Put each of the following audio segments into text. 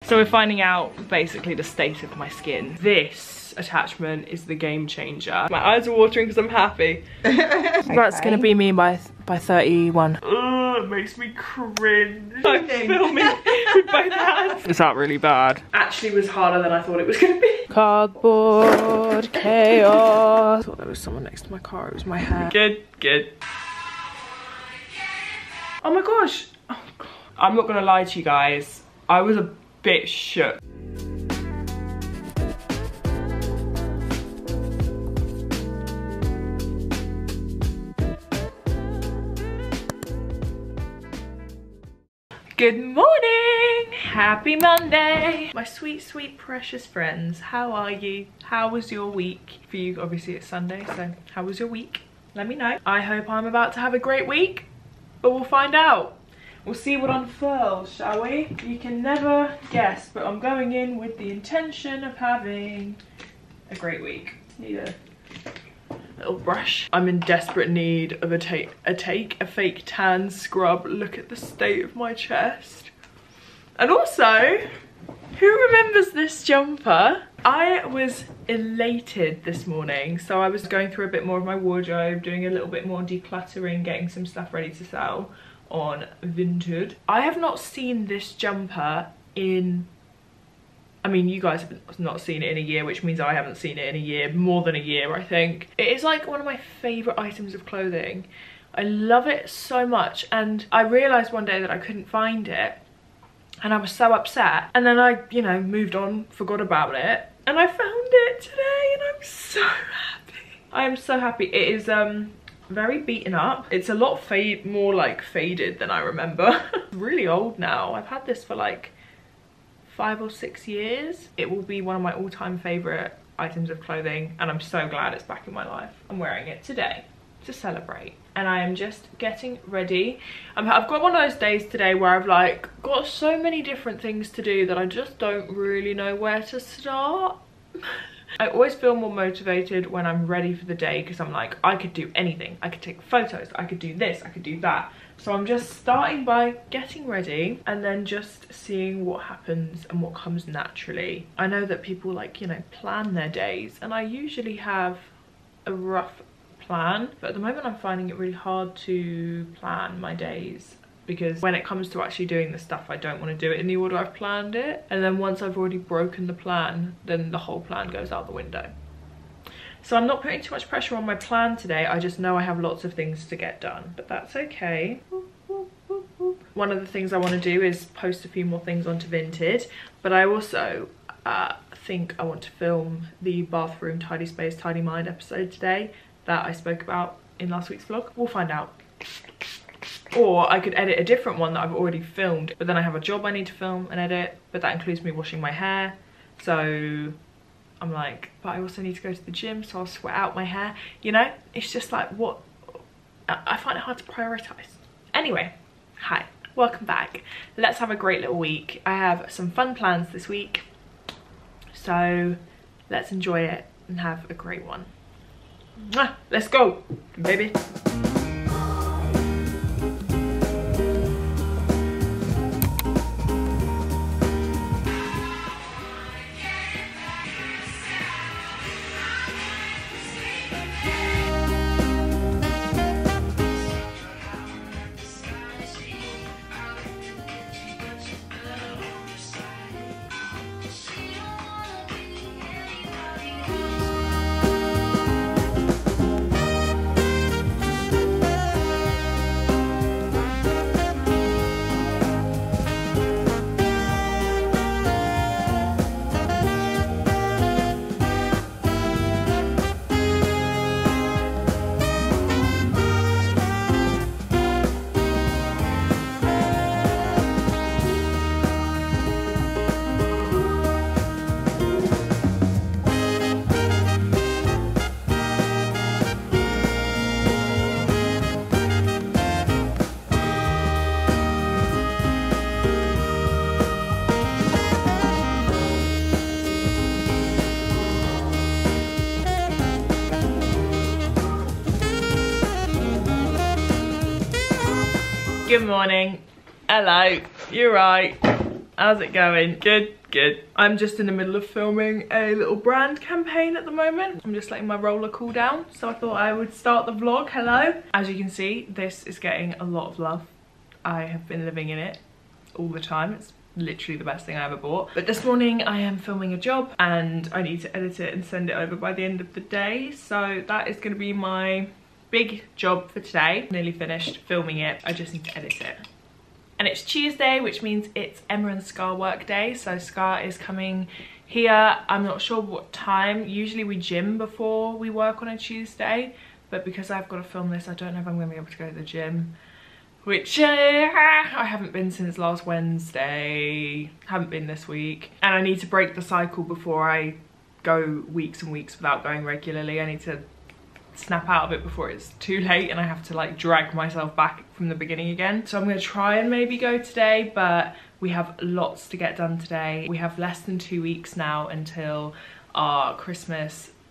So we're finding out basically the state of my skin. This attachment is the game changer. My eyes are watering because I'm happy. Okay. That's gonna be me by 31. Ugh, it makes me cringe. I'm filming with both hands. Is that really bad? Actually was harder than I thought it was gonna be. Cardboard chaos. I thought there was someone next to my car. It was my hair. Good, good. Oh my gosh. Oh God. I'm not gonna lie to you guys. I was a bit shook. Good morning! Happy Monday! My sweet, sweet, precious friends, how are you? How was your week? For you, obviously it's Sunday, so how was your week? Let me know. I hope I'm about to have a great week, but we'll find out. We'll see what unfurls, shall we? You can never guess, but I'm going in with the intention of having a great week. Need a little brush. I'm in desperate need of a fake tan scrub. Look at the state of my chest. And also, who remembers this jumper? I was elated this morning. So I was going through a bit more of my wardrobe, doing a little bit more decluttering, getting some stuff ready to sell on Vinted. I have not seen this jumper in, I mean, you guys have not seen it in a year, which means I haven't seen it in a year, more than a year, I think. It is like one of my favorite items of clothing. I love it so much, and I realized one day that I couldn't find it, and I was so upset. And then I, you know, moved on, forgot about it, and I found it today, and I'm so happy. I am so happy. It is very beaten up. It's a lot more like faded than I remember. It's really old now. I've had this for like 5 or 6 years. It will be one of my all-time favorite items of clothing, and I'm so glad it's back in my life. I'm wearing it today to celebrate, and I am just getting ready. I've got one of those days today where I've like got so many different things to do that I just don't really know where to start. I always feel more motivated when I'm ready for the day, because I'm like, I could do anything. I could take photos, I could do this, I could do that. So I'm just starting by getting ready and then just seeing what happens and what comes naturally. I know that people like, you know, plan their days, and I usually have a rough plan, but at the moment I'm finding it really hard to plan my days, because when it comes to actually doing the stuff, I don't want to do it in the order I've planned it. And then once I've already broken the plan, then the whole plan goes out the window. So I'm not putting too much pressure on my plan today. I just know I have lots of things to get done, but that's okay. One of the things I want to do is post a few more things onto Vinted, but I also think I want to film the bathroom tidy space, tidy mind episode today that I spoke about in last week's vlog. We'll find out. Or I could edit a different one that I've already filmed, but then I have a job I need to film and edit, but that includes me washing my hair. So I'm like, but I also need to go to the gym, so I'll sweat out my hair. You know, it's just like, what? I find it hard to prioritize. Anyway, hi, welcome back. Let's have a great little week. I have some fun plans this week, so let's enjoy it and have a great one. Mwah, let's go, baby. Good morning. Hello. You're right. How's it going? Good, Good. I'm just in the middle of filming a little brand campaign at the moment. I'm just letting my roller cool down, so I thought I would start the vlog. Hello. As you can see, this is getting a lot of love. I have been living in it all the time. It's literally the best thing I ever bought. But this morning I am filming a job and I need to edit it and send it over by the end of the day. So that is going to be my big job for today. Nearly finished filming it. I just need to edit it. And it's Tuesday, which means it's Emma and Scar work day. So Scar is coming here. I'm not sure what time. Usually we gym before we work on a Tuesday. But because I've got to film this, I don't know if I'm going to be able to go to the gym. Which I haven't been since last Wednesday. Haven't been this week. And I need to break the cycle before I go weeks and weeks without going regularly. I need to snap out of it before it's too late and I have to like drag myself back from the beginning again. So I'm going to try and maybe go today, but we have lots to get done today. We have less than 2 weeks now until our Christmas /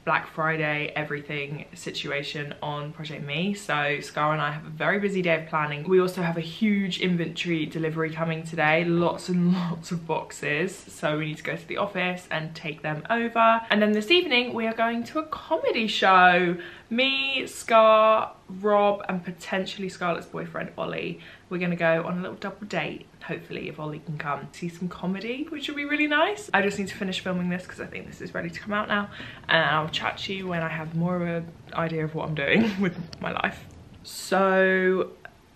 Black Friday everything situation on Project Me. So Scar and I have a very busy day of planning. We also have a huge inventory delivery coming today, lots and lots of boxes, so we need to go to the office and take them over. And then this evening we are going to a comedy show. Me, Scar, Rob and potentially Scarlett's boyfriend Ollie. We're gonna go on a little double date, hopefully, if Ollie can come, see some comedy, which would be really nice. I just need to finish filming this because I think this is ready to come out now, and I'll chat to you when I have more of an idea of what I'm doing with my life. So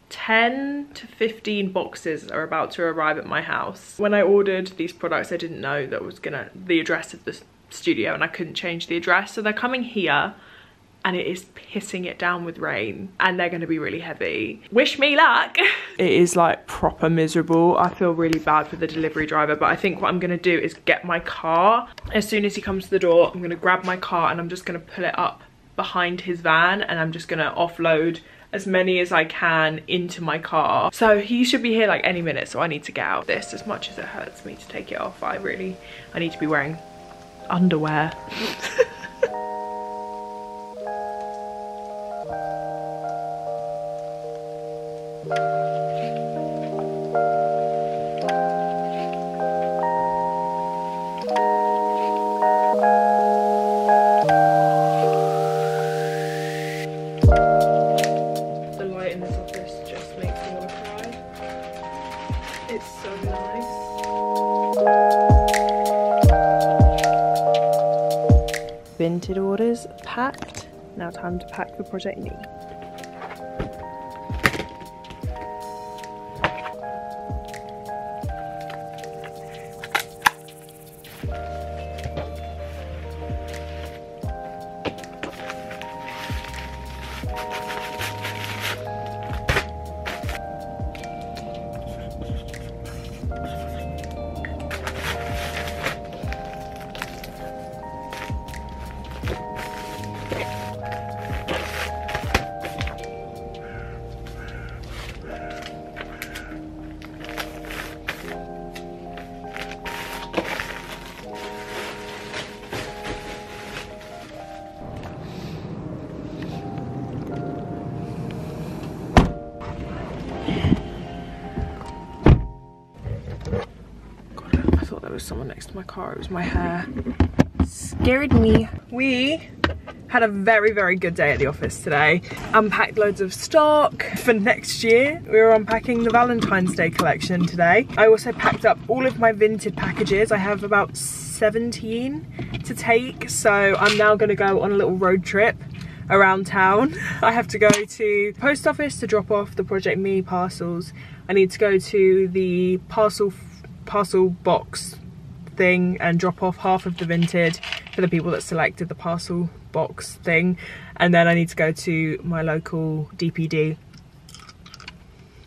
10 to 15 boxes are about to arrive at my house. When I ordered these products, I didn't know that was the address of the studio, and I couldn't change the address, so they're coming here. And it is pissing it down with rain and they're going to be really heavy. Wish me luck. It is like proper miserable. I feel really bad for the delivery driver, but I think what I'm going to do is get my car. As soon as he comes to the door, I'm going to grab my car and I'm just going to pull it up behind his van and I'm just going to offload as many as I can into my car. So he should be here like any minute, so I need to get out of this. As much as it hurts me to take it off, I need to be wearing underwear. The light in this office just makes me want to cry. It's so nice. Vinted orders packed. Now time to pack for Project Me. Someone next to my car. It was my hair. Scared me. We had a very, very good day at the office today. Unpacked loads of stock for next year. We were unpacking the Valentine's Day collection today. I also packed up all of my Vinted packages. I have about 17 to take, so I'm now going to go on a little road trip around town. I have to go to the post office to drop off the Project Me parcels. I need to go to the parcel box thing and drop off half of the Vinted for the people that selected the parcel box thing, and then I need to go to my local DPD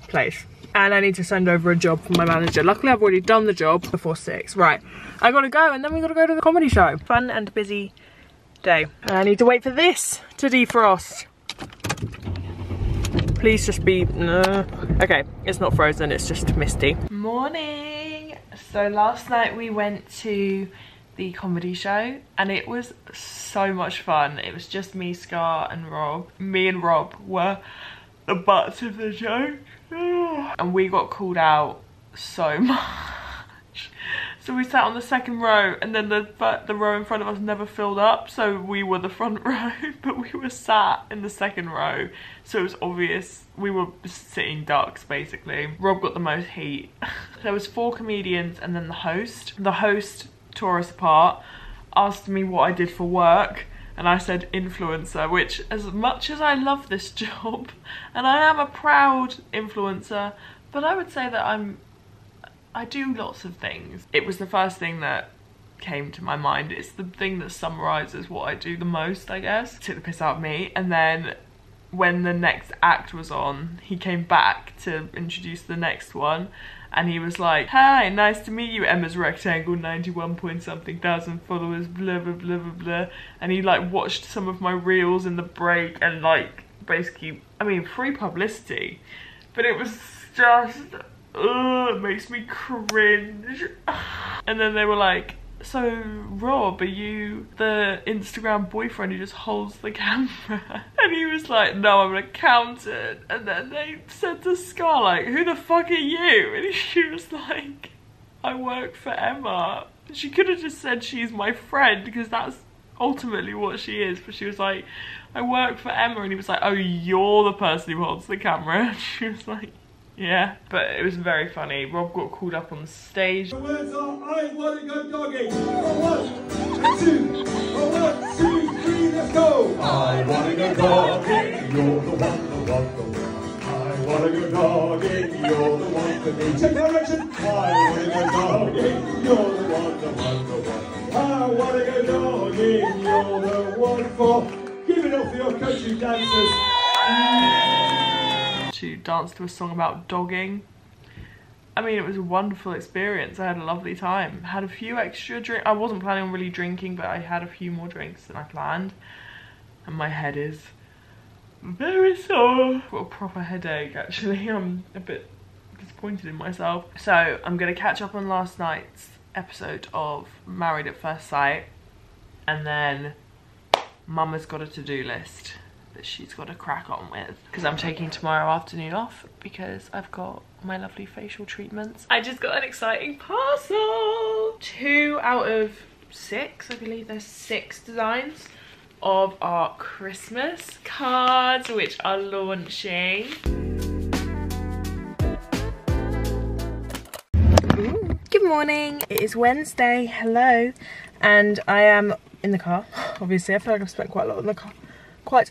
place and I need to send over a job from my manager. Luckily I've already done the job before 6. Right, I gotta go and then we gotta go to the comedy show. Fun and busy day. And I need to wait for this to defrost. Please just be okay, it's not frozen, it's just misty. Morning. So last night we went to the comedy show and it was so much fun. It was just me, Scar and Rob. Me and Rob were the butts of the joke. And we got called out so much. So we sat on the second row, and then the row in front of us never filled up, so we were the front row, but we were sat in the second row, so it was obvious we were sitting ducks basically. Rob got the most heat. There was 4 comedians and then the host. The host tore us apart, asked me what I did for work, and I said influencer, which, as much as I love this job, and I am a proud influencer, but I would say that I do lots of things. It was the first thing that came to my mind. It's the thing that summarises what I do the most, I guess. Took the piss out of me. And then when the next act was on, he came back to introduce the next one, and he was like, "Hi, nice to meet you, EmmasRectangle, 91 point something thousand followers, blah blah blah blah blah." And he like watched some of my reels in the break, and like basically, I mean, free publicity, but it was just, it makes me cringe. And then they were like, "So Rob, are you the Instagram boyfriend who just holds the camera?" And he was like, "No, I'm an accountant." And then they said to Scar, like, "Who the fuck are you?" And she was like, "I work for Emma." She could have just said she's my friend, because that's ultimately what she is, but she was like, "I work for Emma." And he was like, "Oh, you're the person who holds the camera?" And she was like, "Yeah." But it was very funny. Rob got called up on stage. The words are, "I want to go doggy." For 1, 2, for 1, 2, 3, let's go. I want to go doggy. You're the one, the one, the one. I want to go doggy. You're the one for me. Take direction. I want to go doggy. You're the one, the one, the one. I want to go doggy. You're the one for. Give it up for your country dancers. To dance to a song about dogging. I mean, it was a wonderful experience. I had a lovely time. Had a few extra drinks. I wasn't planning on really drinking, but I had a few more drinks than I planned. And my head is very sore. I've got a proper headache, actually. I'm a bit disappointed in myself. So I'm gonna catch up on last night's episode of Married at First Sight. And then Mama's got a to-do list that she's got to crack on with, because I'm taking tomorrow afternoon off because I've got my lovely facial treatments. I just got an exciting parcel. 2 out of 6, I believe there's 6 designs of our Christmas cards, which are launching. Ooh, good morning. It is Wednesday. Hello. And I am in the car. Obviously, I feel like I've spent quite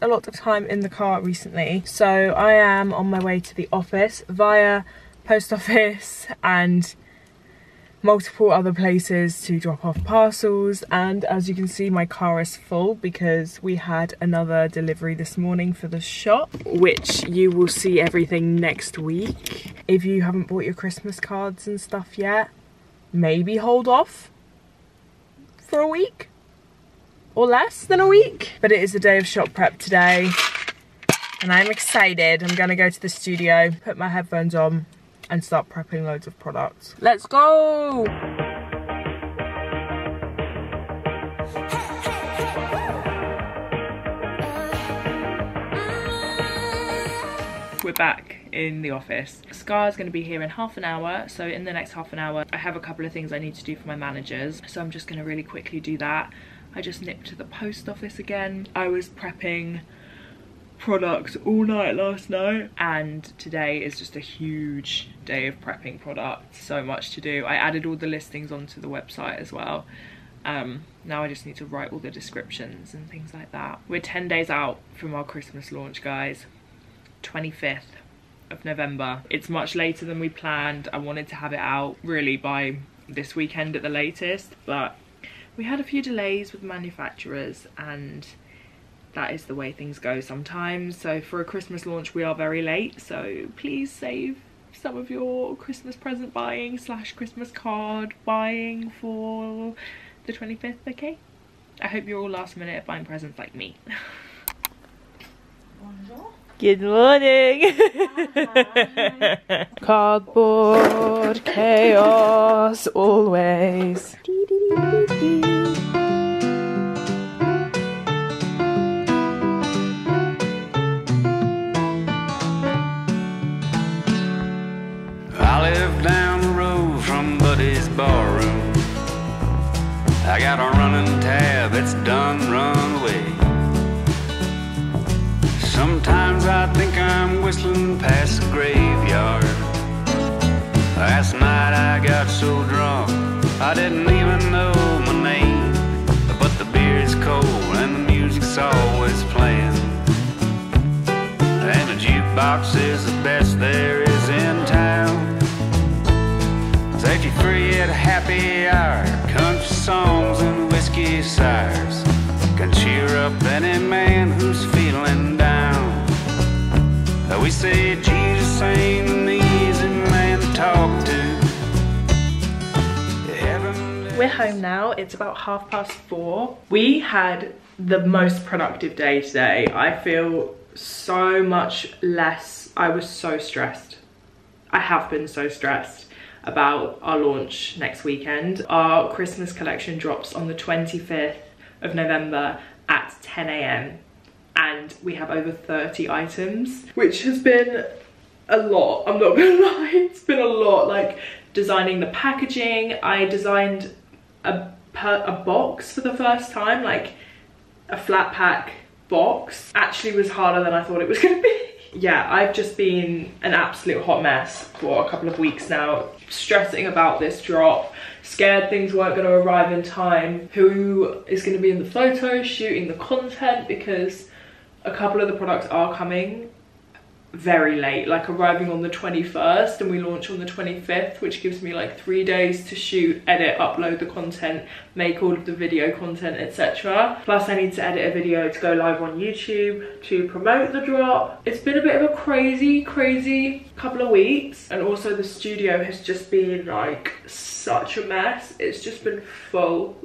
a lot of time in the car recently. So I am on my way to the office via post office and multiple other places to drop off parcels. And as you can see, my car is full because we had another delivery this morning for the shop, which you will see everything next week. If you haven't bought your Christmas cards and stuff yet, maybe hold off for a week. Or less than a week. But it is a day of shop prep today, and I'm excited. I'm gonna go to the studio, put my headphones on, and start prepping loads of products. Let's go! We're back in the office. Scar's going to be here in half an hour, so in the next half an hour I have a couple of things I need to do for my managers, so I'm just going to really quickly do that. I just nipped to the post office again. I was prepping products all night last night, and today is just a huge day of prepping products. So much to do. I added all the listings onto the website as well. Now I just need to write all the descriptions and things like that. We're 10 days out from our Christmas launch, guys. 25th of November. It's much later than we planned. I wanted to have it out really by this weekend at the latest, but we had a few delays with manufacturers, and that is the way things go sometimes. So for a Christmas launch we are very late, so please save some of your Christmas present buying / Christmas card buying for the 25th, okay? I hope you're all last minute at buying presents like me. Bonjour. Good morning. Cardboard chaos always. I live down the road from Buddy's barroom. I got a running tab, it's done run away. Sometimes I think I'm whistling past the graveyard. Last night I got so drunk I didn't even know my name. But the beer is cold and the music's always playing, and the jukebox is the best there is in town. Set you free at a happy hour, country songs and whiskey sours can cheer up any man who's feeling down. We say Jesus ain't an easy man to talk to. We're home now, it's about 4:30. We had the most productive day today. I feel so much less, I was so stressed. I have been so stressed about our launch next weekend. Our Christmas collection drops on the 25th of November at 10 AM. And we have over 30 items, which has been a lot, I'm not gonna lie. It's been a lot, like designing the packaging. I designed a box for the first time, like a flat pack box. Actually was harder than I thought it was gonna be. Yeah, I've just been an absolute hot mess for a couple of weeks now, stressing about this drop, scared things weren't going to arrive in time, who is going to be in the photos, shooting the content, because a couple of the products are coming very late, like arriving on the 21st and we launch on the 25th, which gives me like 3 days to shoot, edit, upload the content, make all of the video content, etc. Plus I need to edit a video to go live on YouTube to promote the drop. It's been a bit of a crazy couple of weeks, and also the studio has just been like such a mess. It's just been full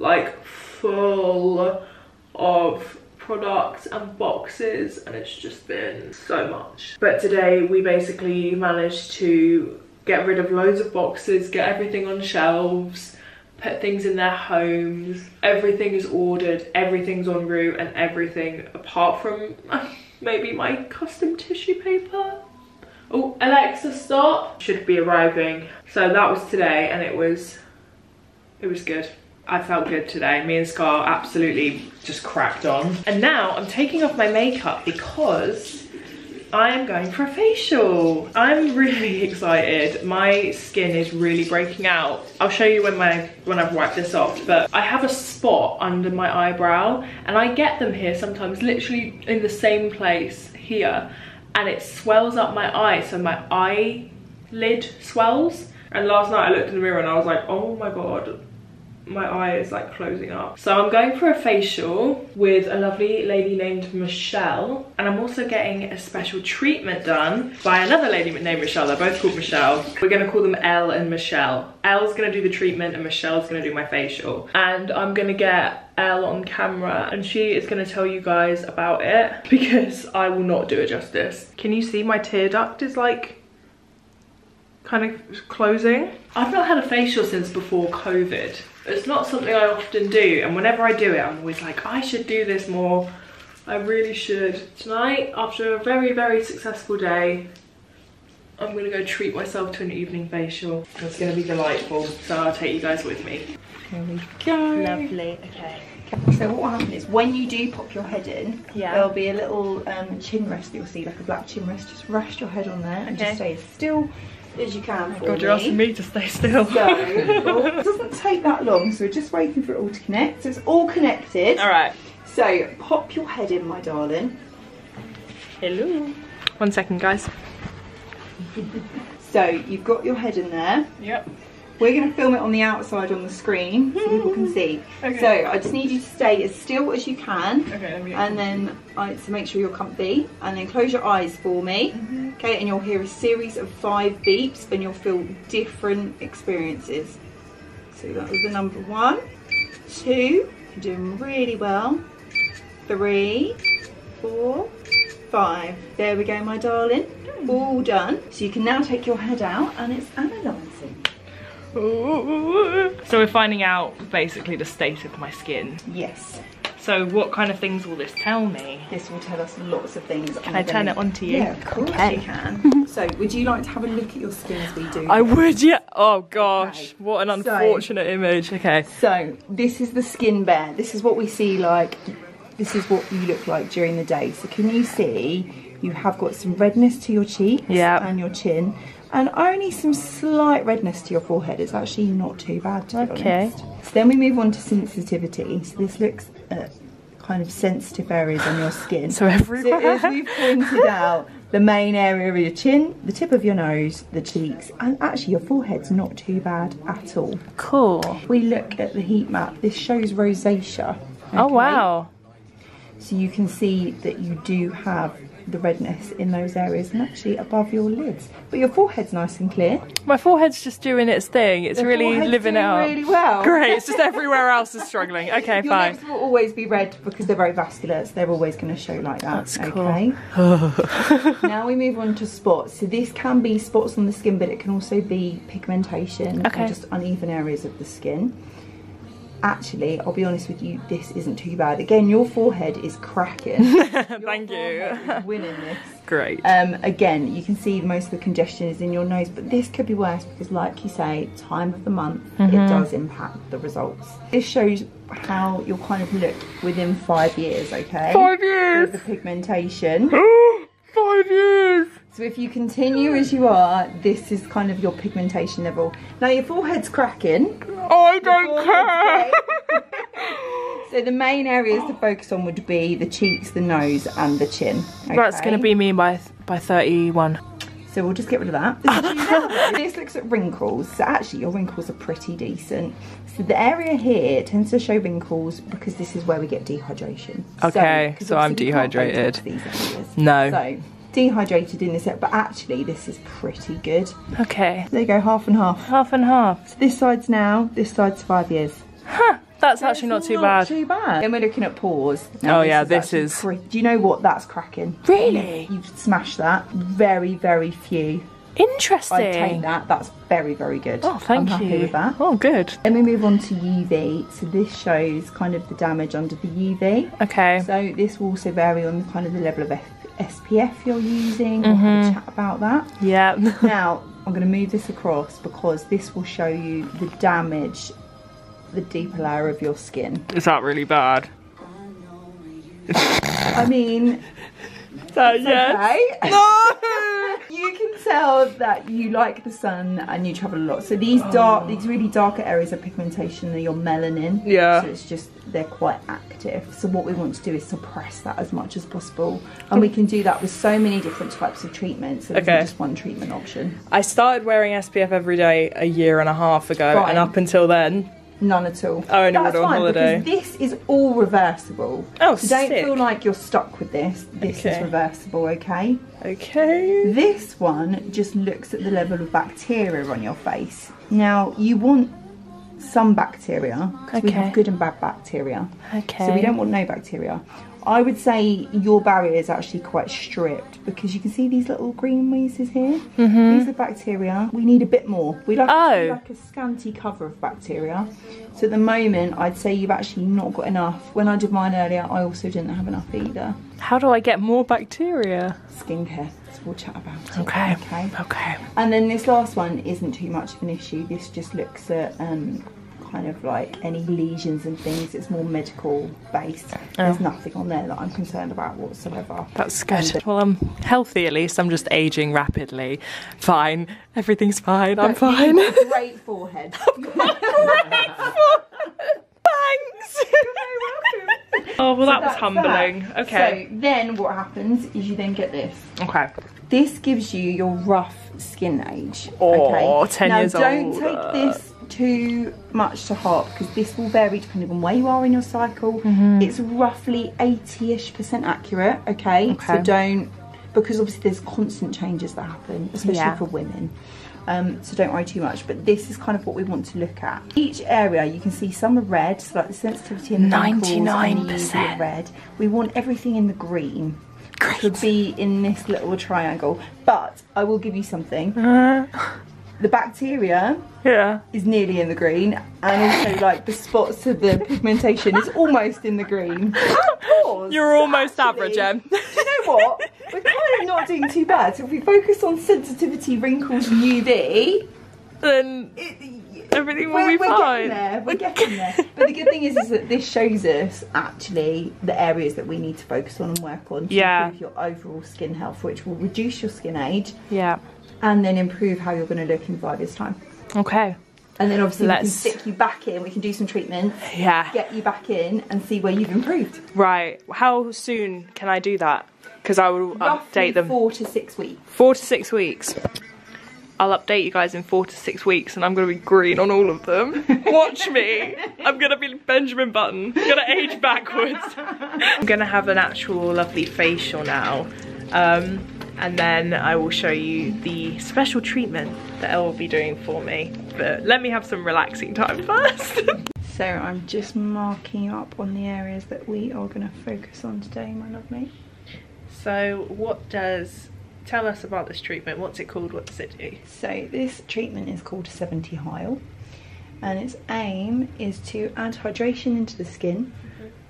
of products and boxes, and it's just been so much. But today we basically managed to get rid of loads of boxes, get everything on shelves, put things in their homes. Everything is ordered, everything's en route, and everything apart from maybe my custom tissue paper. Oh, Alexa, stop! Should be arriving. So that was today, and it was good. I felt good today. Me and Scar absolutely just cracked on. And now I'm taking off my makeup because I am going for a facial. I'm really excited. My skin is really breaking out. I'll show you when I've wiped this off, but I have a spot under my eyebrow, and I get them here sometimes literally in the same place here, and it swells up my eye, so my eyelid swells. And last night I looked in the mirror and I was like, oh my god, my eye is like closing up. So I'm going for a facial with a lovely lady named Michelle, and I'm also getting a special treatment done by another lady named Michelle. They're both called Michelle. We're gonna call them Elle and Michelle. Elle's gonna do the treatment and Michelle's gonna do my facial, and I'm gonna get Elle on camera and she is gonna tell you guys about it, because I will not do it justice. Can you see my tear duct is like kind of closing? I've not had a facial since before COVID. It's not something I often do, and whenever I do it, I'm always like, I should do this more. I really should. Tonight, after a very successful day, I'm gonna go treat myself to an evening facial. It's gonna be delightful, so I'll take you guys with me. Here we go. Lovely, okay. So what will happen is when you do pop your head in, there'll be a little chin rest that you'll see, like a black chin rest. Just rest your head on there and just stay as still as you can for God, you're asking me to stay still. So, well, it doesn't take that long, so we're just waiting for it all to connect. So it's all connected. All right. So pop your head in, my darling. Hello. 1 second, guys. So you've got your head in there. Yep. We're going to film it on the outside on the screen so people can see. Okay. So I just need you to stay as still as you can. Okay, and then to make sure you're comfy. And then close your eyes for me. Okay, and you'll hear a series of 5 beeps and you'll feel different experiences. So that was the number 1, 2, you're doing really well, 3, 4, 5. There we go, my darling. All done. So you can now take your head out and it's analysing. Ooh. So we're finding out basically the state of my skin. Yes. So what kind of things will this tell me? This will tell us lots of things. Can I turn it on to you? Yeah, of course Okay. you can. So would you like to have a look at your skin as we do? I would, yeah. Oh gosh, Okay. what an unfortunate image. Okay. So this is the skin bare. This is what we see like, this is what you look like during the day. So can you see you have got some redness to your cheeks and your chin, and only some slight redness to your forehead. It's actually not too bad, to be honest. So then we move on to sensitivity. So this looks at kind of sensitive areas on your skin. So everywhere. So as we've pointed out, the main area of your chin, the tip of your nose, the cheeks, and actually your forehead's not too bad at all. Cool. If we look at the heat map, this shows rosacea. Oh wow. So you can see that you do have the redness in those areas and actually above your lids. But your forehead's nice and clear. My forehead's just doing its thing. It's really living it up. Really well. Great. It's just everywhere else is struggling. Okay, Your fine. lips will always be red because they're very vascular, so they're always going to show like that. That's cool. Okay. Now we move on to spots. So this can be spots on the skin, but it can also be pigmentation or just uneven areas of the skin. Actually, I'll be honest with you, this isn't too bad. Again, your forehead is cracking. Thank you. Is winning this. Great. Again, you can see most of the congestion is in your nose, but this could be worse because, like you say, time of the month, it does impact the results. This shows how you'll kind of look within 5 years, okay? 5 years! With the pigmentation. 5 years! So if you continue as you are, this is kind of your pigmentation level. Now your forehead's cracking. I don't care! So the main areas to focus on would be the cheeks, the nose and the chin. Okay? That's going to be me by 31. So we'll just get rid of that. This looks at wrinkles. So actually your wrinkles are pretty decent. So the area here tends to show wrinkles because this is where we get dehydration. Okay, so I'm dehydrated. No. So dehydrated in this area, but actually this is pretty good. Okay. There you go, half and half. Half and half. So this side's now, this side's 5 years. Huh. That's actually not too bad. Not too bad. Then we're looking at pores. Oh yeah, this is... Do you know what? That's cracking. Really? You've smashed that. Very, very few. Interesting. I'd take that. That's very, very good. Oh, thank you. I'm happy with that. Oh, good. Then we move on to UV. So this shows kind of the damage under the UV. Okay. So this will also vary on kind of the level of SPF you're using. We'll have a chat about that. Yeah. Now, I'm going to move this across because this will show you the damage, the deeper layer of your skin. Is that really bad? I mean, yes. okay. No! You can tell that you like the sun and you travel a lot. So these these really darker areas of pigmentation are your melanin. Yeah. So it's just, they're quite active. So what we want to do is suppress that as much as possible. And we can do that with so many different types of treatments. So there's not just one treatment option. I started wearing SPF every day a year and a half ago, and up until then, none at all. I only went on holiday. Because this is all reversible. Oh, so don't sick. feel like you're stuck with this. This is reversible, okay? Okay. This one just looks at the level of bacteria on your face. Now, you want some bacteria, because we have good and bad bacteria. Okay. So we don't want no bacteria. I would say your barrier is actually quite stripped because you can see these little green weezes here. These are bacteria. We need a bit more. We like, like a scanty cover of bacteria. So at the moment, I'd say you've actually not got enough. When I did mine earlier, I also didn't have enough either. How do I get more bacteria? Skincare. So we'll chat about it. Okay. Okay. And then this last one isn't too much of an issue. This just looks at kind of like any lesions and things. It's more medical based. There's nothing on there that I'm concerned about whatsoever. That's good. Well, I'm healthy at least. I'm just aging rapidly. Fine. Everything's fine. I'm fine. Great forehead. Thanks. Oh, well, that was humbling. Okay. So then what happens is you then get this. Okay. This gives you your rough skin age. Oh, okay? 10 years old. Now don't take this too much to heart because this will vary depending on where you are in your cycle. It's roughly 80-ish% accurate, okay? So don't, because obviously there's constant changes that happen, especially for women. So don't worry too much, but this is kind of what we want to look at. Each area you can see some are red, so like the sensitivity in the 99% red. We want everything in the green. Great. To be in this little triangle. But I will give you something. the bacteria is nearly in the green, and also like the spots of the pigmentation is almost in the green. You're almost average, Em. Do you know what? We're kind of not doing too bad. So if we focus on sensitivity, wrinkles, and UV, then everything will be fine. We're getting there. But the good thing is that this shows us actually the areas that we need to focus on and work on to improve your overall skin health, which will reduce your skin age. Yeah. And then improve how you're going to look in 5 years' time. Okay. And then obviously we can stick you back in, we can do some treatments, get you back in and see where you've improved. Right. How soon can I do that? Because I will update them. 4 to 6 weeks. 4 to 6 weeks. I'll update you guys in 4 to 6 weeks and I'm going to be green on all of them. Watch me. I'm going to be Benjamin Button. I'm going to age backwards. I'm going to have an actual lovely facial now. And then I will show you the special treatment that Elle will be doing for me. But let me have some relaxing time first. So I'm just marking up on the areas that we are going to focus on today, my lovely. So tell us about this treatment. What's it called? What does it do? So this treatment is called 70 Heil. And its aim is to add hydration into the skin,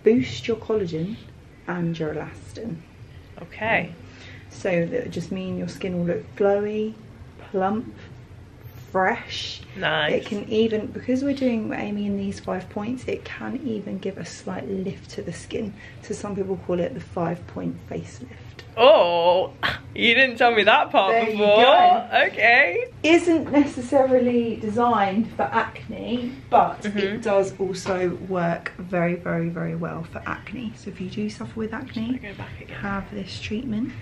boost your collagen and your elastin. Okay. So that would just mean your skin will look glowy, plump, fresh. Nice. It can even, because we're aiming in these 5 points, it can even give a slight lift to the skin. So some people call it the 5-point facelift. Oh, you didn't tell me that part there before. You go. Okay. Isn't necessarily designed for acne, but it does also work very, very, very well for acne. So if you do suffer with acne, have this treatment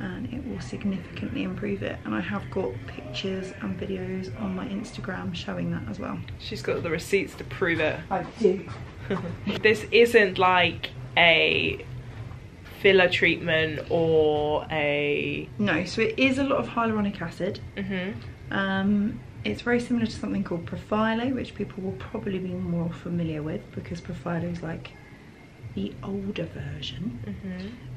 and it will significantly improve it. And I have got pictures and videos on my Instagram showing that as well. She's got the receipts to prove it. I do. This isn't like a filler treatment or a... No, so it is a lot of hyaluronic acid. It's very similar to something called Profilo, which people will probably be more familiar with because Profilo is like the older version.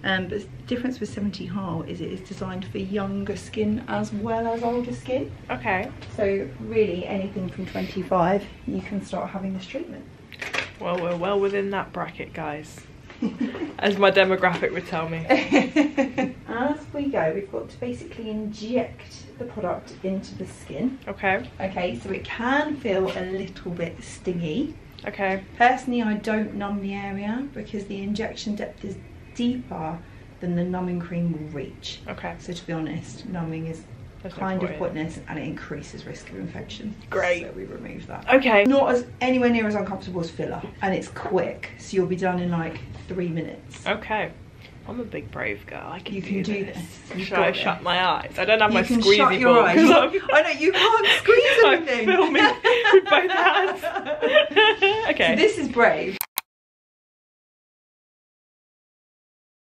But the difference with 70 Heil is it is designed for younger skin as well as older skin. Okay. So really anything from 25 you can start having this treatment. Well, we're well within that bracket, guys. As my demographic would tell me. As we go, we've got to basically inject the product into the skin. Okay. Okay, so it can feel a little bit stingy. Okay. Personally, I don't numb the area because the injection depth is deeper than the numbing cream will reach. Okay. So to be honest, numbing is kind of pointless and it increases risk of infection. Great. So we remove that. Okay. Not as anywhere near as uncomfortable as filler, and it's quick, so you'll be done in like 3 minutes. Okay. I'm a big brave girl. I can do this. Should I shut my eyes? I don't have my squeezy shut your ball. eyes. I know you can't squeeze anything. I'm filming with both hands. Okay. So this is brave.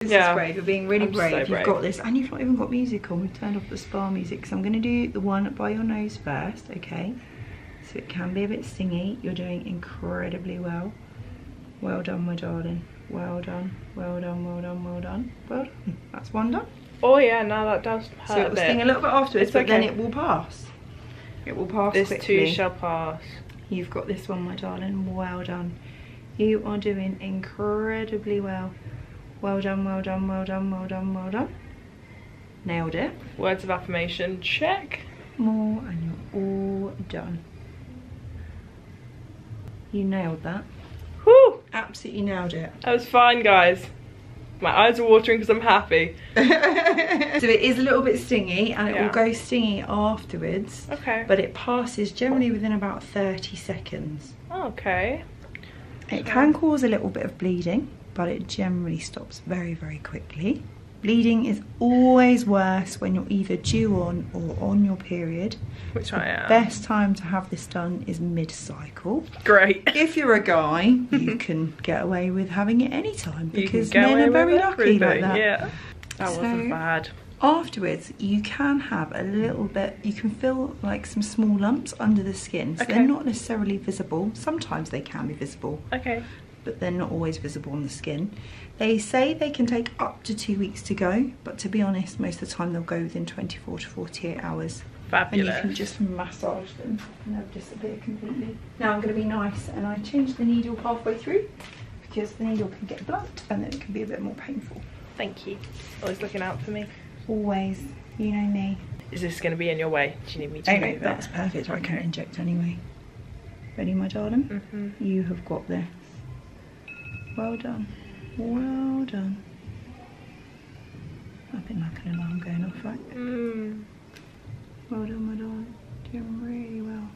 This is brave. You're being really brave. So brave. You've got this, and you've not even got music on. We've turned off the spa music, so I'm going to do the one by your nose first. Okay. So it can be a bit stingy. You're doing incredibly well. Well done, my darling. Well done, well done, well done, well done, well done. That's one done. Oh yeah, now that does hurt. So it will sting a little bit afterwards, but then it will pass. It will pass quickly. This too shall pass. You've got this one, my darling. Well done. You are doing incredibly well. Well done, well done, well done, well done, well done. Nailed it. Words of affirmation, check. More and you're all done. You nailed that. Whew! Absolutely nailed it. That was fine, guys. My eyes are watering because I'm happy. So it is a little bit stingy and it will go stingy afterwards. Okay. But it passes generally within about 30 seconds. Okay. It can cause a little bit of bleeding, but it generally stops very, very quickly. Bleeding is always worse when you're either due on or on your period. Which I am. Best time to have this done is mid-cycle. Great. If you're a guy, you can get away with having it anytime because men are very lucky like that. Yeah. That wasn't bad. Afterwards, you can have a little bit, you can feel like some small lumps under the skin. So they're not necessarily visible. Sometimes they can be visible. Okay. But they're not always visible on the skin. They say they can take up to 2 weeks to go, but to be honest, most of the time they'll go within 24 to 48 hours. Fabulous. And you can just massage them and they'll disappear completely. Now I'm going to be nice and I change the needle halfway through because the needle can get blunt and then it can be a bit more painful. Thank you. Always looking out for me. Always. You know me. Is this going to be in your way? Do you need me to move it? That's perfect. I can't inject anyway. Ready, my darling? You have got this. Well done. Well done. I've been like an alarm going off, right? Well done, my darling. Doing really well.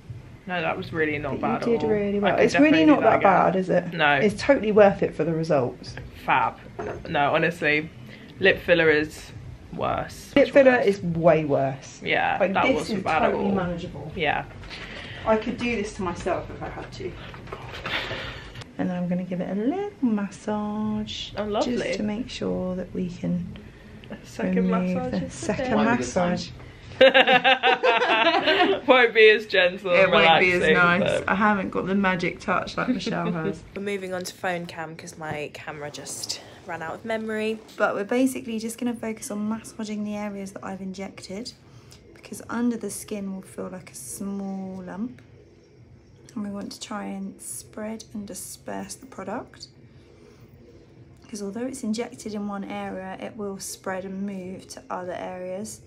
No, that was really not bad at all. You did really well. It's really not that bad, is it? No. It's totally worth it for the results. Fab. No, honestly, lip filler is worse. Lip filler is way worse. Yeah, like, that this wasn't is bad at totally all. Manageable. Yeah. I could do this to myself if I had to. And then I'm going to give it a little massage. Oh, lovely. Just to make sure that we can Second massage. The second massage. Won't be as gentle. It won't be as nice. But... I haven't got the magic touch like Michelle has. We're moving on to phone cam because my camera just ran out of memory. But we're basically just going to focus on massaging the areas that I've injected, because under the skin will feel like a small lump. And we want to try and spread and disperse the product, because although it's injected in one area, it will spread and move to other areas.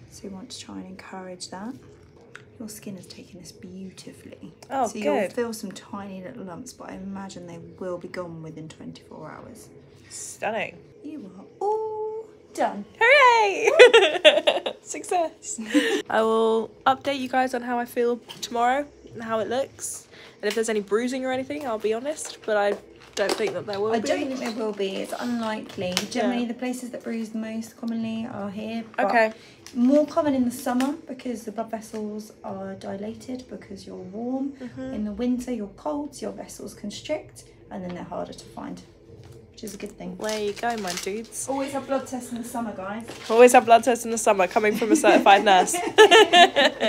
So we want to try and encourage that. Your skin has taken this beautifully. Oh, so good. You'll feel some tiny little lumps, but I imagine they will be gone within 24 hours. Stunning. You are all done. Hooray! Success. I will update you guys on how I feel tomorrow and how it looks. And if there's any bruising or anything, I'll be honest, but I don't think that there will be. I don't think there will be. It's unlikely. Generally, the places that bruise the most commonly are here. Okay. More common in the summer because the blood vessels are dilated because you're warm. In the winter, you're cold, so your vessels constrict, and then they're harder to find, which is a good thing. There you go, my dudes. Always have blood tests in the summer, guys. Always have blood tests in the summer, coming from a certified nurse.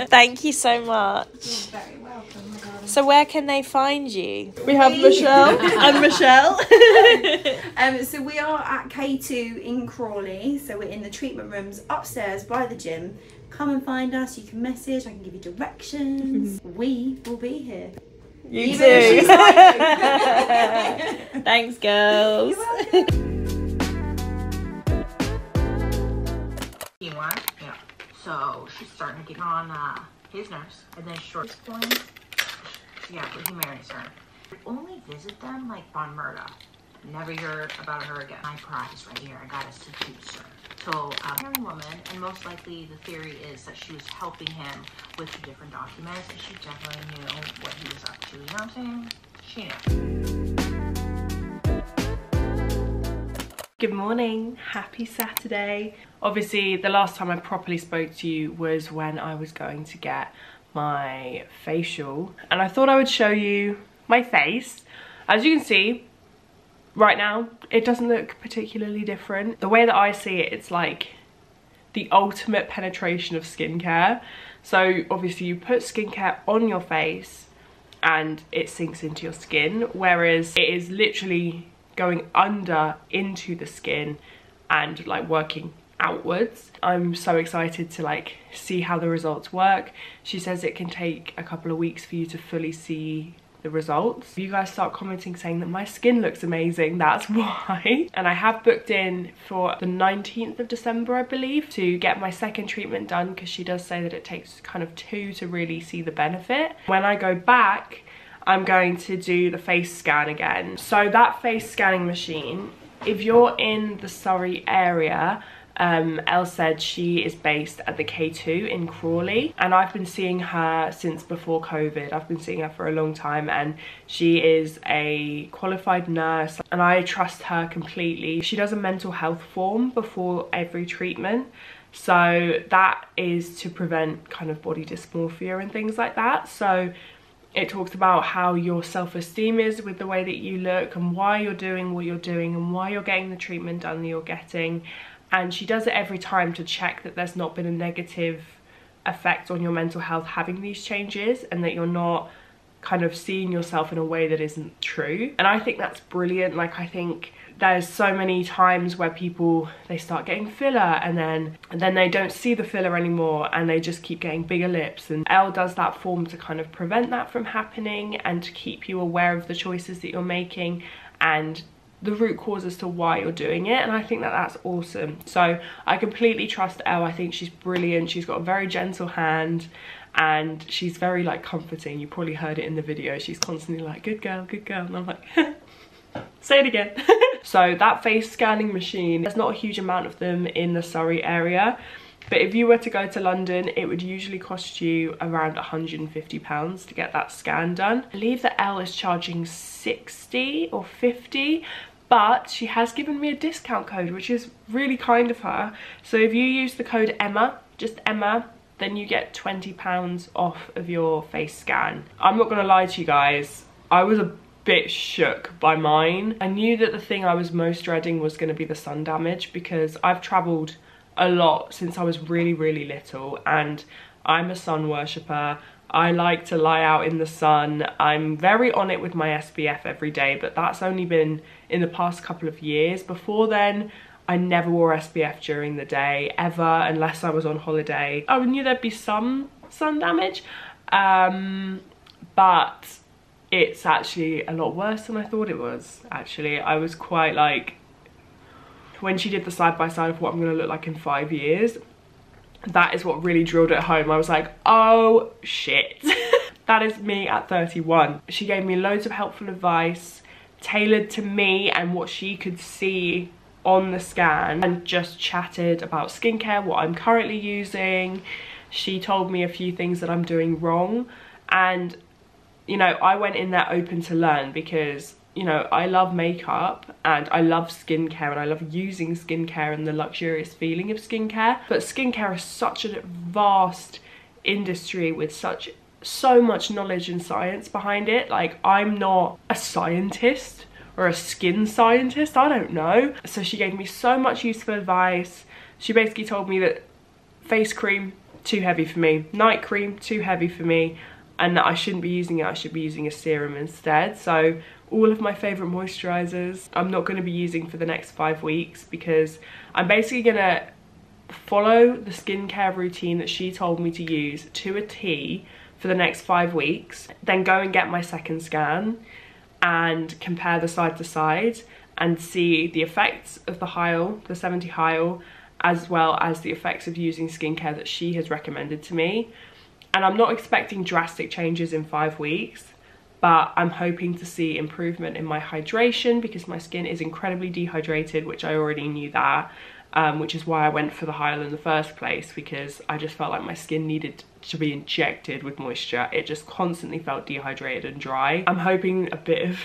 Thank you so much. You're very welcome, my darling. So where can they find you? We have Michelle and Michelle. So we are at K2 in Crawley. So we're in the treatment rooms upstairs by the gym. Come and find us. You can message. I can give you directions. We will be here. You Even too. if she's like- Thanks, girls. You're welcome. Yeah. So she's starting to get on his nurse, and then short point. Yeah, but he marries her. Only visit them like on murder. Never hear about her again. My prize right here. I got a seducer. So married woman, and most likely the theory is that she was helping him with the different documents, and she definitely knew what he was up to. You know what I'm saying? She knew. Good morning, happy Saturday. Obviously the last time I properly spoke to you was when I was going to get my facial, and I thought I would show you my face. As you can see right now, it doesn't look particularly different. The way that I see it, it's like the ultimate penetration of skincare. So obviously you put skincare on your face and it sinks into your skin, whereas it is literally going under into the skin and like working outwards. I'm so excited to like see how the results work. She says it can take a couple of weeks for you to fully see the results. If you guys start commenting saying that my skin looks amazing, that's why. And I have booked in for the 19th of December, I believe, to get my second treatment done, because she does say that it takes kind of 2 to really see the benefit. When I go back, I'm going to do the face scan again. So that face scanning machine, if you're in the Surrey area, Elle said she is based at the K2 in Crawley, and I've been seeing her since before COVID. I've been seeing her for a long time, and she is a qualified nurse and I trust her completely. She does a mental health form before every treatment, so that is to prevent kind of body dysmorphia and things like that. So it talks about how your self-esteem is with the way that you look, and why you're doing what you're doing, and why you're getting the treatment done that you're getting. And she does it every time to check that there's not been a negative effect on your mental health having these changes, and that you're not kind of seeing yourself in a way that isn't true. And I think that's brilliant. Like, I think there's so many times where people, they start getting filler and then they don't see the filler anymore and they just keep getting bigger lips. And Elle does that form to kind of prevent that from happening and to keep you aware of the choices that you're making and the root cause as to why you're doing it. And I think that that's awesome. So I completely trust Elle. I think she's brilliant. She's got a very gentle hand and she's very like comforting. You probably heard it in the video. She's constantly like, good girl, good girl. And I'm like, say it again. So that face scanning machine, there's not a huge amount of them in the Surrey area, but if you were to go to London, it would usually cost you around £150 to get that scan done. I believe that Elle is charging 60 or 50, but she has given me a discount code, which is really kind of her. So if you use the code Emma, just Emma, then you get £20 off of your face scan. I'm not gonna lie to you guys, I was a bit shook by mine. I knew that the thing I was most dreading was going to be the sun damage, because I've travelled a lot since I was really little and I'm a sun worshipper. I like to lie out in the sun. I'm very on it with my SPF every day, but that's only been in the past couple of years. Before then, I never wore SPF during the day ever, unless I was on holiday. I knew there'd be some sun damage, but it's actually a lot worse than I thought it was. Actually, I was quite like, when she did the side-by-side of what I'm gonna look like in 5 years, that is what really drilled it home. I was like, oh shit. That is me at 31. She gave me loads of helpful advice tailored to me and what she could see on the scan, and just chatted about skincare, what I'm currently using. She told me a few things that I'm doing wrong, and you know, I went in there open to learn, because, you know, I love makeup and I love skincare and I love using skincare and the luxurious feeling of skincare. But skincare is such a vast industry with so much knowledge and science behind it. Like, I'm not a scientist or a skin scientist, I don't know. So she gave me so much useful advice. She basically told me that face cream, too heavy for me. Night cream, too heavy for me. And that I shouldn't be using it, I should be using a serum instead. So all of my favourite moisturisers I'm not going to be using for the next 5 weeks, because I'm basically going to follow the skincare routine that she told me to use to a T for the next 5 weeks. Then go and get my second scan and compare the side to side and see the effects of the Heil, the 70 Heil, as well as the effects of using skincare that she has recommended to me. And I'm not expecting drastic changes in 5 weeks, but I'm hoping to see improvement in my hydration, because my skin is incredibly dehydrated, which I already knew that, which is why I went for the Heil in the first place, because I just felt like my skin needed to be injected with moisture. It just constantly felt dehydrated and dry. I'm hoping a bit of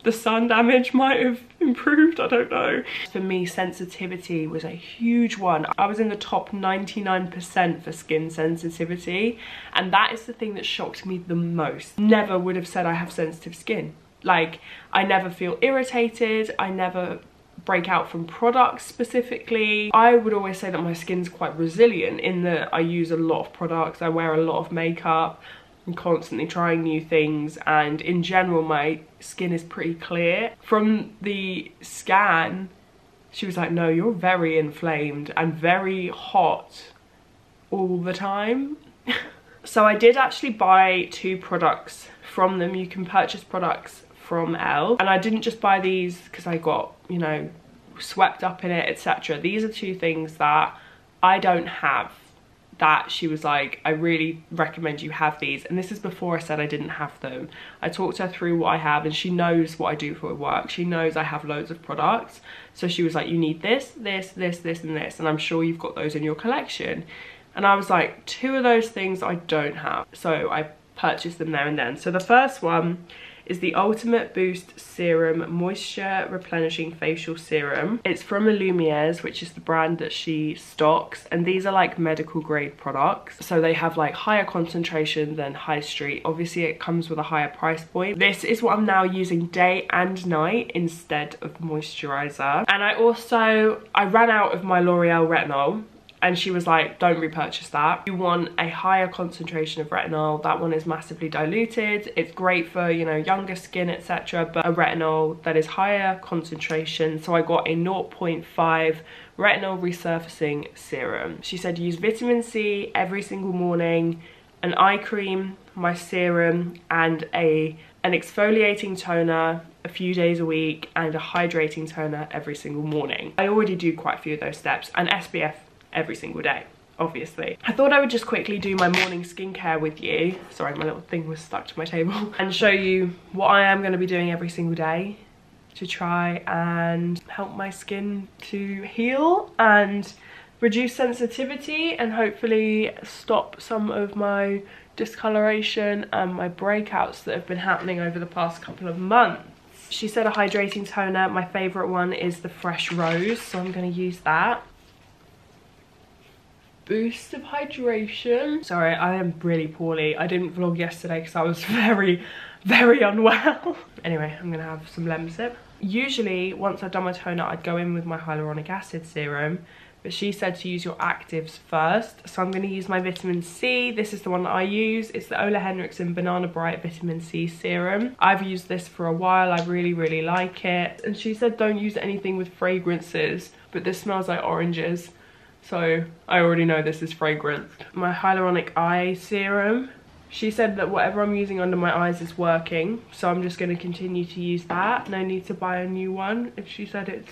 the sun damage might have improved, I don't know. For me, sensitivity was a huge one. I was in the top 99% for skin sensitivity, and that is the thing that shocked me the most. Never would have said I have sensitive skin. Like, I never feel irritated, I never break out from products specifically. I would always say that my skin's quite resilient in that I use a lot of products, I wear a lot of makeup, I'm constantly trying new things, and in general my skin is pretty clear. From the scan, she was like, no, you're very inflamed and very hot all the time. So I did actually buy 2 products from them. You can purchase products from Elle, and I didn't just buy these because I got, you know, swept up in it, etc. These are 2 things that I don't have, that she was like, I really recommend you have these. And this is before I said I didn't have them. I talked her through what I have, and she knows what I do for work. She knows I have loads of products. So she was like, you need this, this, this, this, and this, and I'm sure you've got those in your collection. And I was like, 2 of those things I don't have. So I purchased them there and then. So the first one is the Ultimate Boost Serum Moisture Replenishing Facial Serum. It's from ENQUIRIES, which is the brand that she stocks, and these are like medical grade products, so they have like higher concentration than High Street. Obviously it comes with a higher price point. This is what I'm now using day and night instead of moisturizer. And I ran out of my L'Oreal Retinol, and she was like, don't repurchase that. You want a higher concentration of retinol. That one is massively diluted. It's great for, you know, younger skin, etc., but a retinol that is higher concentration. So I got a 0.5 retinol resurfacing serum. She said use vitamin C every single morning, an eye cream, my serum, and an exfoliating toner a few days a week, and a hydrating toner every single morning. I already do quite a few of those steps, and SPF every single day, obviously. I thought I would just quickly do my morning skincare with you. Sorry, my little thing was stuck to my table. And show you what I am going to be doing every single day to try and help my skin to heal and reduce sensitivity, and hopefully stop some of my discoloration and my breakouts that have been happening over the past couple of months. She said a hydrating toner. My favourite one is the Fresh Rose, so I'm going to use that. Boost of hydration. Sorry, I am really poorly. I didn't vlog yesterday because I was very unwell. Anyway, I'm going to have some lemon sip. Usually, once I've done my toner, I'd go in with my hyaluronic acid serum, but she said to use your actives first. So I'm going to use my vitamin C. This is the one that I use. It's the Ole Henriksen Banana Bright Vitamin C Serum. I've used this for a while. I really like it. And she said don't use anything with fragrances, but this smells like oranges, so I already know this is fragranced. My hyaluronic eye serum. She said that whatever I'm using under my eyes is working, so I'm just going to continue to use that. No need to buy a new one if she said it's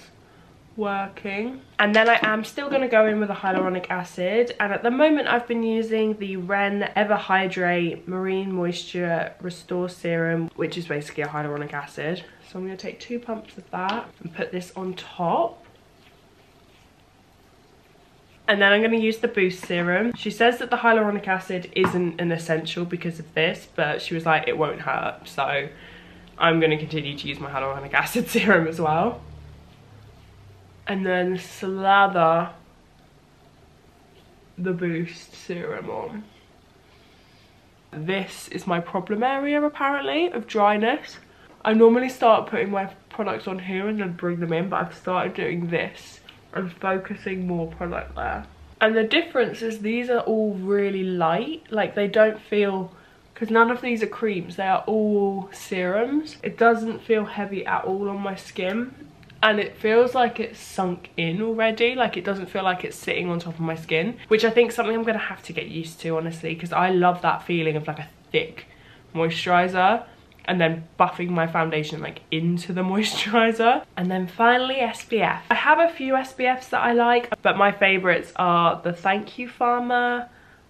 working. And then I am still going to go in with a hyaluronic acid, and at the moment I've been using the Ren Ever Hydrate Marine Moisture Restore Serum, which is basically a hyaluronic acid. So I'm going to take 2 pumps of that and put this on top. And then I'm going to use the Boost Serum. She says that the hyaluronic acid isn't an essential because of this, but she was like, it won't hurt. So I'm going to continue to use my hyaluronic acid serum as well. And then slather the Boost Serum on. This is my problem area, apparently, of dryness. I normally start putting my products on here and then bring them in, but I've started doing this and focusing more product there. And the difference is these are all really light. Like, they don't feel, because none of these are creams, they are all serums. It doesn't feel heavy at all on my skin, and it feels like it's sunk in already. Like, it doesn't feel like it's sitting on top of my skin, which I think is something I'm gonna have to get used to, honestly, because I love that feeling of like a thick moisturizer and then buffing my foundation like into the moisturizer. And then finally SPF. I have a few SPFs that I like, but my favorites are the Thank You Pharma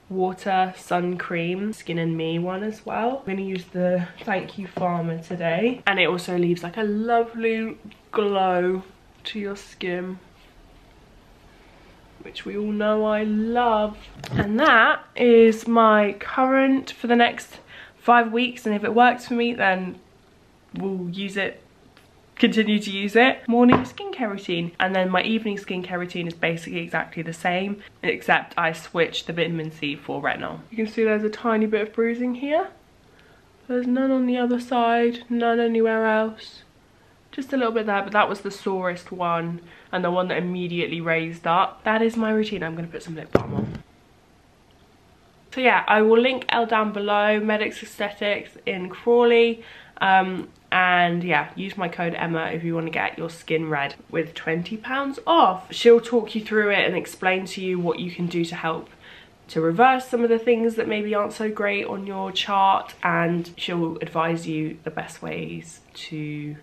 Water Sun Cream, Skin and Me one as well. I'm gonna use the Thank You Pharma today, and it also leaves like a lovely glow to your skin, which we all know I love. And that is my current for the next 5 weeks, and if it works for me then we'll use it, continue to use it. Morning skincare routine, and then my evening skincare routine is basically exactly the same, except I switched the vitamin C for retinol. You can see there's a tiny bit of bruising here. There's none on the other side, none anywhere else. Just a little bit there, but that was the sorest one and the one that immediately raised up. That is my routine. I'm going to put some lip balm on. So yeah, I will link Elle down below, Medics Aesthetics in Crawley. And yeah, use my code Emma if you want to get your skin red with £20 off. She'll talk you through it and explain to you what you can do to help to reverse some of the things that maybe aren't so great on your chart, and she'll advise you the best ways to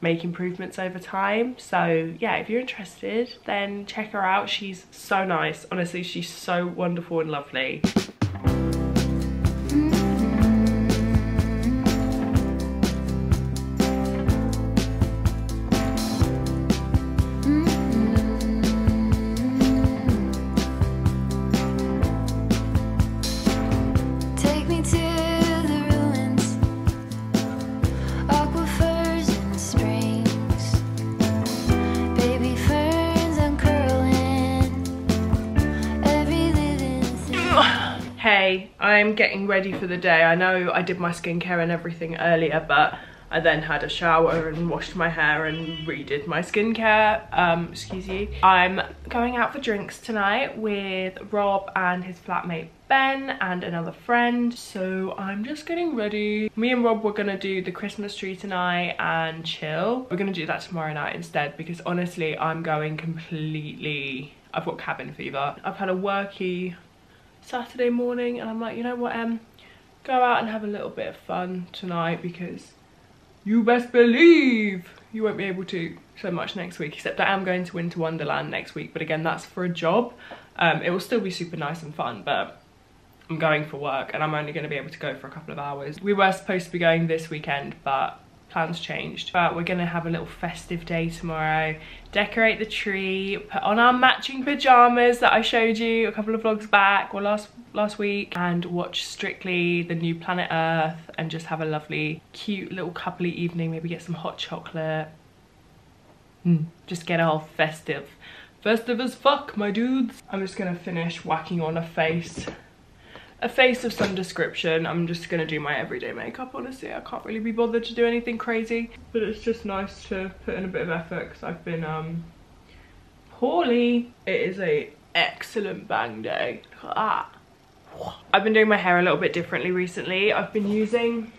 make improvements over time. So yeah, if you're interested, then check her out. She's so nice. Honestly, she's so wonderful and lovely. Hey, I'm getting ready for the day. I know I did my skincare and everything earlier, but I then had a shower and washed my hair and redid my skincare. Excuse you. I'm going out for drinks tonight with Rob and his flatmate Ben and another friend. So I'm just getting ready. Me and Rob were gonna do the Christmas tree tonight and chill. We're gonna do that tomorrow night instead because honestly I'm going completely, I've got cabin fever. I've had a worky Saturday morning and I'm like, you know what, go out and have a little bit of fun tonight because you best believe you won't be able to so much next week, except I am going to Winter Wonderland next week, but again that's for a job. It will still be super nice and fun, but I'm going for work and I'm only going to be able to go for a couple of hours. We were supposed to be going this weekend, but plans changed. But we're going to have a little festive day tomorrow, decorate the tree, put on our matching pajamas that I showed you a couple of vlogs back or last week, and watch Strictly, the new Planet Earth, and just have a lovely cute little coupley evening, maybe get some hot chocolate. Just get all festive as fuck, my dudes. I'm just gonna finish whacking on a face of some description. I'm just gonna do my everyday makeup, honestly. I can't really be bothered to do anything crazy, but it's just nice to put in a bit of effort because I've been poorly. It is a excellent bang day. Look at that. I've been doing my hair a little bit differently recently. I've been using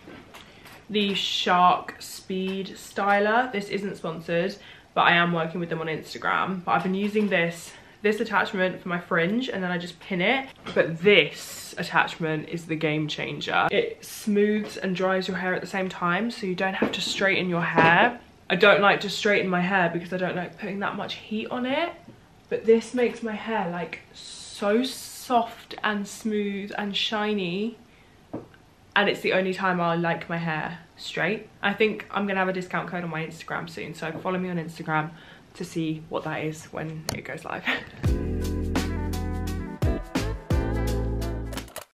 the Shark Speed Styler. This isn't sponsored, but I am working with them on Instagram. But I've been using this attachment for my fringe and then I just pin it. But this attachment is the game changer. It smooths and dries your hair at the same time, so you don't have to straighten your hair. I don't like to straighten my hair because I don't like putting that much heat on it, but this makes my hair like so soft and smooth and shiny, and it's the only time I like my hair straight. I think I'm gonna have a discount code on my Instagram soon, so follow me on Instagram to see what that is when it goes live.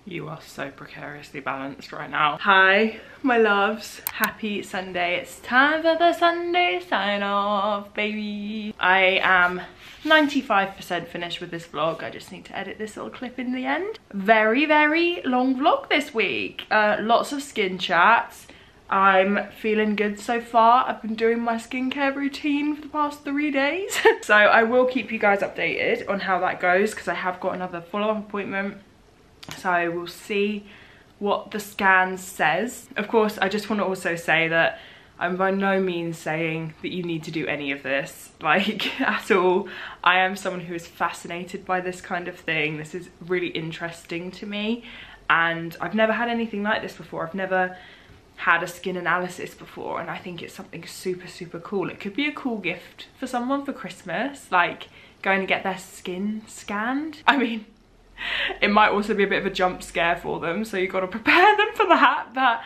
You are so precariously balanced right now. Hi, my loves. Happy Sunday. It's time for the Sunday sign off, baby. I am 95% finished with this vlog. I just need to edit this little clip in the end. Very, very long vlog this week. Lots of skin chats. I'm feeling good so far. I've been doing my skincare routine for the past 3 days. So I will keep you guys updated on how that goes because I have got another follow-up appointment. So we'll see what the scan says. Of course, I just want to also say that I'm by no means saying that you need to do any of this, like, at all. I am someone who is fascinated by this kind of thing. This is really interesting to me, and I've never had anything like this before. I've never had a skin analysis before, and I think it's something super, super cool. It could be a cool gift for someone for Christmas, like going to get their skin scanned. I mean, it might also be a bit of a jump scare for them, so you've got to prepare them for that, but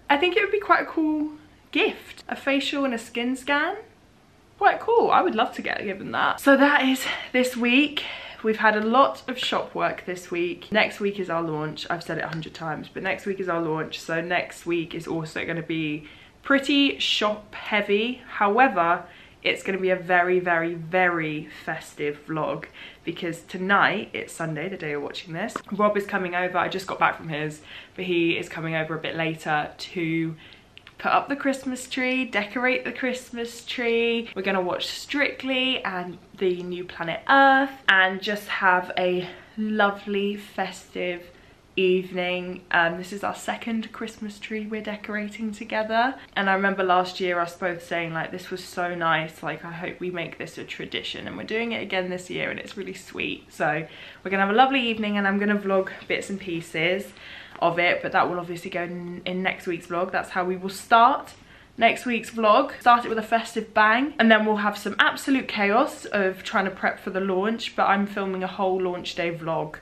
I think it would be quite a cool gift. A facial and a skin scan, quite cool. I would love to get given that. So that is this week. We've had a lot of shop work this week. Next week is our launch. I've said it 100 times, but next week is our launch. So next week is also going to be pretty shop heavy. However, it's going to be a very, very, very festive vlog because tonight, it's Sunday, the day you're watching this. Rob is coming over. I just got back from his, but he is coming over a bit later to put up the Christmas tree, decorate the Christmas tree. We're gonna watch Strictly and the new Planet Earth and just have a lovely festive evening. This is our second Christmas tree we're decorating together, and I remember last year us both saying like this was so nice, like I hope we make this a tradition, and we're doing it again this year and it's really sweet. So we're gonna have a lovely evening and I'm gonna vlog bits and pieces of it, but that will obviously go in next week's vlog. That's how we will start next week's vlog. Start it with a festive bang, and then we'll have some absolute chaos of trying to prep for the launch, but I'm filming a whole launch day vlog,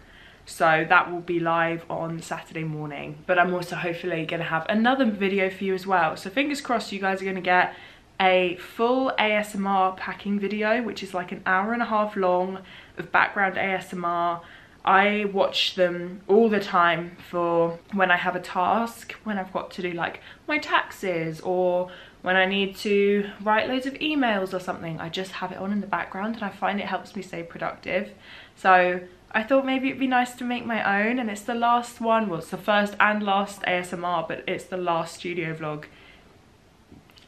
so that will be live on Saturday morning. But I'm also hopefully gonna have another video for you as well, so fingers crossed you guys are gonna get a full ASMR packing video, which is like an hour-and-a-half long of background ASMR. I watch them all the time for when I have a task, when I've got to do like my taxes, or when I need to write loads of emails or something. I just have it on in the background and I find it helps me stay productive. So I thought maybe it'd be nice to make my own, and it's the last one. Well, it's the first and last ASMR, but it's the last studio vlog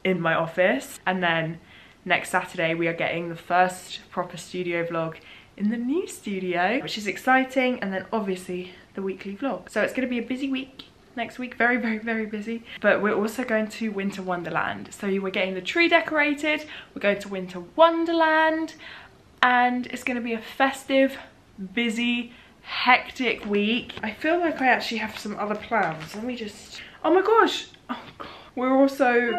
in my office. And then next Saturday we are getting the first proper studio vlog in the new studio, which is exciting. And then obviously the weekly vlog. So it's going to be a busy week next week, very, very, very busy. But we're also going to Winter Wonderland. So we're getting the tree decorated, we're going to Winter Wonderland, and it's going to be a festive, busy, hectic week. I feel like I actually have some other plans. Let me just, oh my gosh, oh god. We're also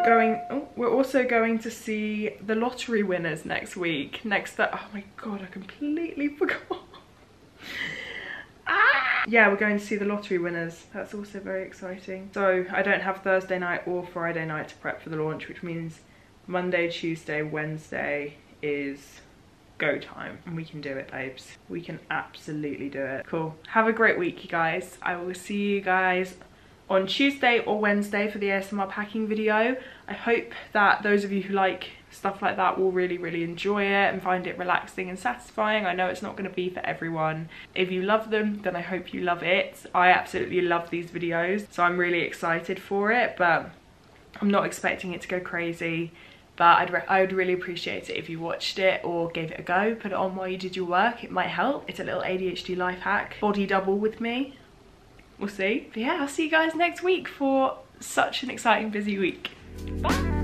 going to see the lottery winners next week. Oh my god, I completely forgot. Yeah, we're going to see the lottery winners. That's also very exciting. So I don't have Thursday night or Friday night to prep for the launch, which means Monday, Tuesday, Wednesday is go time. And we can do it, babes. We can absolutely do it. Cool. Have a great week, you guys. I will see you guys on Tuesday or Wednesday for the ASMR packing video. I hope that those of you who like stuff like that will really, really enjoy it and find it relaxing and satisfying. I know it's not going to be for everyone. If you love them, then I hope you love it. I absolutely love these videos, so I'm really excited for it, but I'm not expecting it to go crazy. But I would really appreciate it if you watched it or gave it a go. Put it on while you did your work. It might help. It's a little ADHD life hack. Body double with me. We'll see. But yeah, I'll see you guys next week for such an exciting, busy week. Bye.